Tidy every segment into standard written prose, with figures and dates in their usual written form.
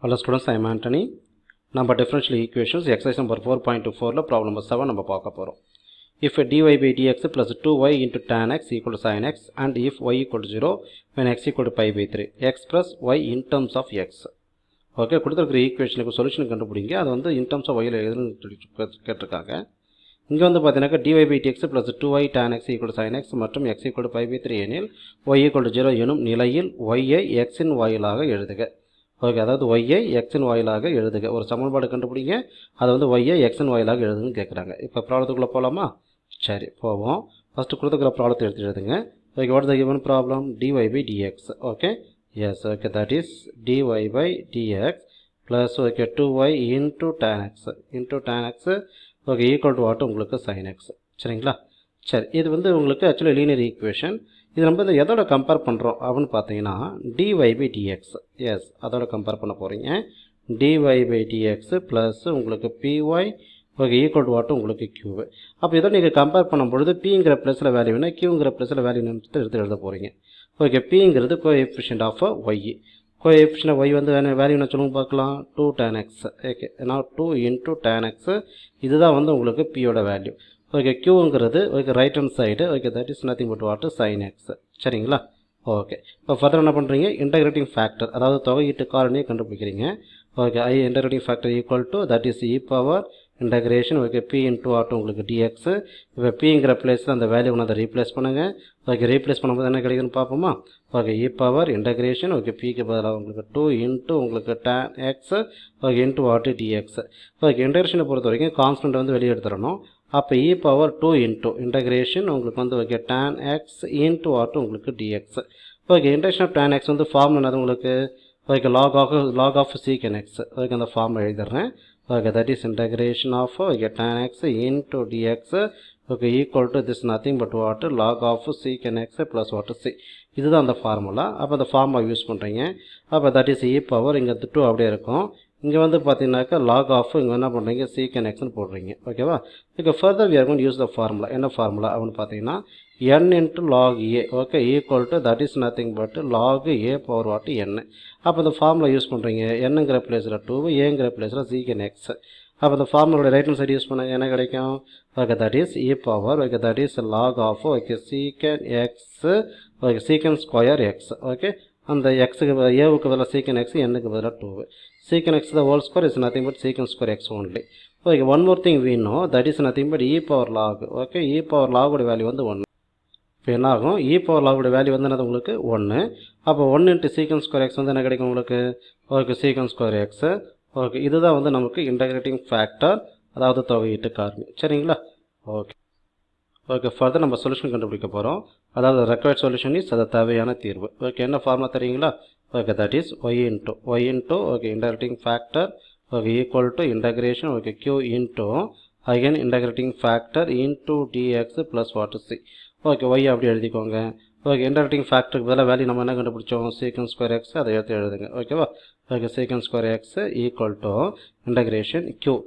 Hello students, I am Anthony. Number differential equations, exercise number 4.24, problem number 7 நம்ம பார்க்க போறோம். If dy by dx plus 2y into tan x equal to sin x and if y equal to 0 when x equal to pi by 3, x plus y in terms of x. Okay, கொடுத்துருக்கிற ஈக்குவேஷனுக்கு solution கண்டுபிடிங்க. அது வந்து in terms of yல எழுதுன்னு கேட்டிருக்காங்க. இங்கே வந்து பார்த்தீங்கன்னாக்கா dy by dx plus 2y tan x equal to sin x மற்றும் x equal to pi by 3 எனில் y equal to 0 எனும் நிலையில் y ஐ x இன் வாயிலாக எழுதுக. ஓகே, அதாவது y ஐ x இன் வாயிலாக எழுதுக. ஒரு சமன்பாடு கண்டுபிடிங்க, அதை வந்து y ஐ x இன் வாயிலாக எழுதுன்னு கேட்குறாங்க. இப்போ ப்ராப்ளத்துக்குள்ளே போகலாமா? சரி, போவோம். ஃபஸ்ட்டு கொடுத்துக்கிற ப்ராப்ளத்தை எடுத்து எழுதுங்க. Okay, what is the given problem? dy by dx. Okay, yes, okay, that is dy by dx plus okay 2y into tan x okay equal to what உங்களுக்கு sin x. சரிங்களா? சரி, இது வந்து உங்களுக்கு ஆக்சுவலி லீனியர் ஈக்குவேஷன். இது நம்ம இந்த எதோட கம்பேர் பண்ணுறோம் அப்படின்னு பார்த்தீங்கன்னா dy by dx. எஸ், அதோட கம்பேர் பண்ண போகிறீங்க. dy by dx ப்ளஸ் உங்களுக்கு py okay equal to what உங்களுக்கு q. அப்போ இதோட நீங்கள் கம்பேர் பண்ணும்பொழுது பிங்கிற ப்ளஸில் வேல்யூனா க்யூங்கிற ப்ளஸில் வேல்யூ எடுத்து எழுத போகிறீங்க. ஓகே, பிங்கிறது coefficient of y. Coefficient y வந்து வேல்யூ என்ன சொல்லுங்க பார்க்கலாம், 2 tan x. ஓகே, நான் 2 into tan x, இதுதான் வந்து உங்களுக்கு பியோட வேல்யூ. ஓகே, க்யூங்கிறது okay right hand side. Okay, that is nothing but what sin x. சரிங்களா? ஓகே, இப்போ ஃபர்தர் என்ன பண்ணுறீங்க, இன்டகிரேட்டிங் ஃபேக்டர் அதாவது தொகையீட்டு காரணியை கண்டுபிடிக்கிறீங்க. Okay, I integrating factor equal to that is e power integration okay P into ஆட்டு உங்களுக்கு டிஎக்ஸு. இப்போ பிங்கிற பிளேஸில் அந்த வேல்யூ ஒன்று அதை ரீப்ளேஸ் பண்ணுங்கள். ஓகே, ரீப்ளேஸ் பண்ணும்போது என்ன கிடைக்குதுன்னு பார்ப்போமா? ஓகே, இ பவர் இன்டகிரேஷன் ஓகே பிக்கு பதிலாக உங்களுக்கு 2 இன்ட்டு உங்களுக்கு tan x ஓகே இன்ட்டு ஆட்டு டிஎக்ஸ். ஓகே, இன்டகிரேஷனை பொறுத்த வரைக்கும் கான்ஸ்டன்ட் வந்து வெளியே எடுத்துடணும். அப்போ இ பவர் 2 இன்ட்டு இன்டகிரேஷன் உங்களுக்கு வந்து ஓகே tan x இன்ட்டு ஆட்டு உங்களுக்கு dx. Okay, integration of tan x வந்து ஃபார்ம் என்னது உங்களுக்கு okay log of secant x. Okay, அந்த ஃபார்ம் எழுதிடுறேன். Okay, that is integration of okay, tan x into dx okay equal to this nothing but what log of secant x plus what c. இதுதான் அந்த formula. அப்போ அந்த formula use பண்ணுறீங்க. அப்போ that is e power இங்கே 2 அப்படியே இருக்கும். இங்கே வந்து பார்த்தீங்கன்னாக்கா லாக் ஆஃப் இங்கே என்ன பண்ணுறீங்க secant xன்னு போடுறீங்க. ஓகேவா? இப்போ further we are going to use the formula. என்ன ஃபார்முலா அப்படின்னு பார்த்தீங்கன்னா n into log a okay equal to that is nothing but log a power what n. அப்போ இந்த ஃபார்முலா யூஸ் பண்ணுறீங்க. என்னங்கிற பிளேஸில் 2, ஏங்கிற பிளேஸில் secant x. அப்போ இந்த ஃபார்முலோட ரைட் ஹேண்ட் சைடு யூஸ் பண்ண என்ன கிடைக்கும்? Okay, that is e power okay that is log of okay secant x okay secant square x. Okay, அந்த எக்ஸுக்கு ஏவுக்கு பதிலாக secant x, என்னுக்கு பதிலாக 2. secant x the whole square is nothing but secant square x only. Okay, one more thing we know that is nothing but e power log. Okay, e power log உடைய value வந்து 1. இப்போ என்ன ஆகும், e power லாகுடைய value வந்து என்னது உங்களுக்கு 1. அப்போ 1 into secant square X வந்து என்ன கிடைக்கும் உங்களுக்கு okay secant square x. Okay, இதுதான் வந்து நமக்கு இன்டகிரேட்டிங் ஃபேக்டர் அதாவது தொகையீட்டு காரணி. சரிங்களா? ஓகே ஓகே, ஃபர்தர் நம்ம சொல்யூஷன் கண்டுபிடிக்க போகிறோம். அதாவது ரெக்வயர்ட் சொல்யூஷன் இஸ் அது தேவையான தீர்வு. ஓகே, என்ன ஃபார்முலா தெரியுங்களா? Okay, that is y into okay integrating factor okay equal to integration okay q into again integrating factor into dx plus what C. Okay, y அப்படி எழுதிக்கோங்க. ஓகே, இன்டகிரேட்டிங் ஃபேக்டருக்கு பதிலாக value நம்ம என்ன கண்டுபிடிச்சோம், secant ஸ்கொயர் எக்ஸ், அதை எடுத்து எழுதுங்க. ஓகேவா? Okay, secant square x equal to integration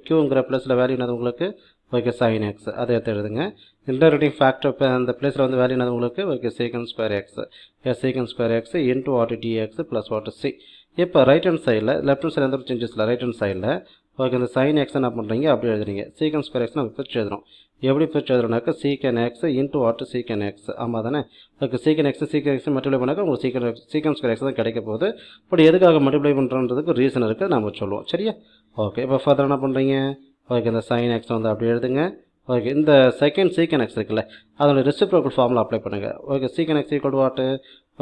க்யூங்கிற ப்ளஸில் வேல்யூ என்னது உங்களுக்கு ஓகே sin x, அதை எடுத்து எழுதுங்க. இன்டகிரேட்டிங் ஃபேக்டர் இப்போ அந்த பிளேஸில் வந்து வேல்யூ என்னது உங்களுக்கு okay secant square X secant square X into what dx plus what C. இப்போ ரைட் ஹேண்ட் சைடில் லெஃப்ட் ஹேண்ட் சைடில் எந்த ஒரு சேஞ்சஸ் இல்லை. ரைட் ஹேண்ட் சைடில் ஓகே இந்த sin x என்ன பண்ணுறீங்க அப்படி எழுதுறீங்க. secant ஸ்கொயர் எக்ஸ் நம்ம பிரித்து எழுதுறோம். எப்படி பிரித்து எழுதுறோம்னாக்கா secant x into what secant x. ஆமாம் தானே? ஓகே, secant x மல்டிப்ளை பண்ணாக்கா உங்களுக்கு secant ஸ்கொயர் எக்ஸ் தான் கிடைக்க போகுது. பட் எதுக்காக மல்டிப்ளை பண்ணுறதுக்கு ரீசன் இருக்குது, நம்ம சொல்லுவோம். சரியா? ஓகே, இப்போ ஃபர்தர் என்ன பண்ணுறீங்க, ஓகே இந்த sin x வந்து அப்படி எழுதுங்க. ஓகே, இந்த செகண்ட் secant x இருக்குல்ல அதோட ரெசிப்ரோக்கல் ஃபார்முலா அப்ளை பண்ணுங்கள். Okay, secant x equal to what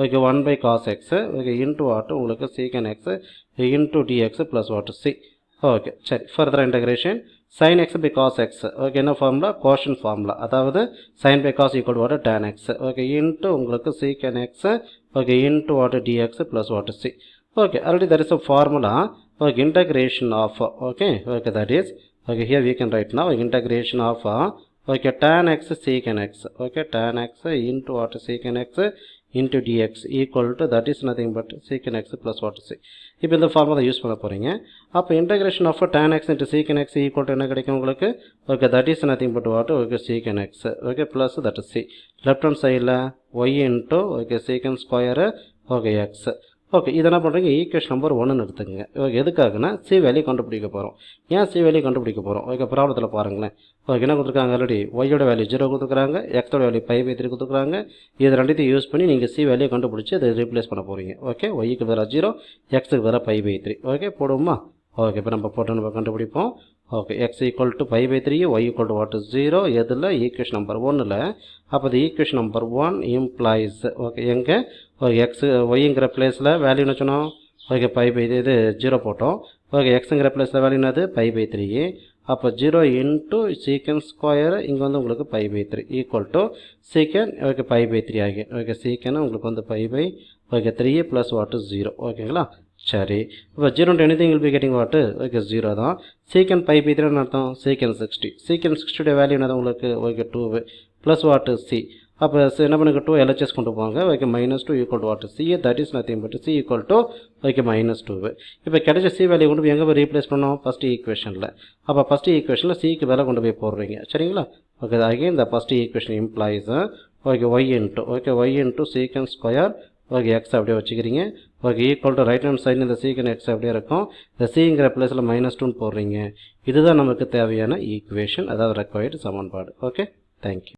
okay 1 by cos x okay into what உங்களுக்கு secant x இன்ட்டு dx plus what C. Okay, சரி, further integration sin x by cos x. Okay, என்ன formula, quotient formula. அதாவது sin by cos equal to what tan x okay into உங்களுக்கு secant x okay into what dx plus what C. Okay, already that is a formula. Okay, integration of okay that is okay here we can write now integration of okay tan x secant x okay tan x into what secant x into dx equal to that is nothing but secant x plus what c. இப்போ இந்த formula use பண்ண போறீங்க. அப்போ integration of tan x into secant x equal to என்ன கிடைக்கும் உங்களுக்கு okay that is nothing but what okay secant x okay plus that is c. left hand side ல y into okay secant square okay x okay, இது என்ன பண்ணுறீங்க, equation number 1ன்னு எடுத்துக்கங்க. Okay, எதுக்காகனா C value கண்டுபிடிக்க போகிறோம். ஏன் சி வேல்யூ கண்டுபிடிக்க போகிறோம்? ஓகே, ப்ராப்ளத்தில் பாருங்களேன். ஓகே, என்ன கொடுத்துருக்காங்க, ஆல்ரெடி ஒய்யோட வேல்யூ 0 கொடுத்துருக்காங்க, எக்ஸோட வேல்யூ π/3 கொடுத்துருக்காங்க. இது ரெண்டுத்தையும் யூஸ் பண்ணி நீங்கள் சி வேல்யூ கண்டுபிடிச்சி அதை ரீப்ளேஸ் பண்ண போகிறீங்க. ஓகே, ஒய்க்கு வேறு 0, எக்ஸுக்கு வேறு π/3. ஓகே, போடுவோமா? ஓகே, இப்போ நம்ம கண்டுபிடிப்போம். Okay, x equal to π/3, y equal to what 0, எதில் ஈக்குவேஷன் நம்பர் 1ல். அப்போ அது ஈக்குவேஷன் நம்பர் 1 இம்ப்ளாய்ஸ். ஓகே, எங்கே எக்ஸ் ஒய்ங்கிற பிளேஸில் வேல்யூ என்ன சொன்னோம்? ஓகே, இது 0 போட்டோம். ஓகே, எக்ஸுங்கிற பிளேஸில் வேல்யூ என்னது? π/3. அப்போ 0 இன்ட்டு சீக்கன் ஸ்கொயர், இங்கே வந்து உங்களுக்கு π/3 ஈக்குவல் டு சீக்கன். ஓகே, π/3 ஆகி. ஓகே, சீக்கன் உங்களுக்கு வந்து ஓகே 3 ப்ளஸ் வாட்டு 0. ஓகேங்களா? சரி, இப்போ 0 into anything will be getting வாட்டு? ஓகே, 0 தான். சீக்கன் π/3 அர்த்தம் சீக்கன் 60. சீக்கன் 60 வேல்யூ என்னது உங்களுக்கு? ஓகே, 2 ப்ளஸ் வாட்டு சி. அப்போ என்ன பண்ணுங்க, 2 LHS கொண்டு போவாங்க. ஓகே, -2 ஈக்குவல் டு வாட்டு C, that is nothing but see equal to okay -2. இப்போ கிடைச்ச சி வேல்யூ கொண்டு போய் எங்கே போய் ரீப்ளேஸ் பண்ணோம்? ஃபஸ்ட்டு ஈக்குவேஷனில். அப்போ ஃபஸ்ட்டு ஈக்குவேஷனில் சிக்கு வேலை கொண்டு போய் போடுறீங்க. சரிங்களா? ஓகே, அகைன் இந்த first equation implies okay y into secant square. Okay, x அப்படியே வச்சுக்கிறீங்க. Okay, equal to right hand side இந்த சீக்கன் எக்ஸ் அப்படியே இருக்கும். இந்த சிங்கிற பிளேஸில் -2 போடுறீங்க. இதுதான் நமக்கு தேவையான ஈக்குவேஷன், அதாவது ரெக்வயர்டு சமன்பாடு. Okay, thank you.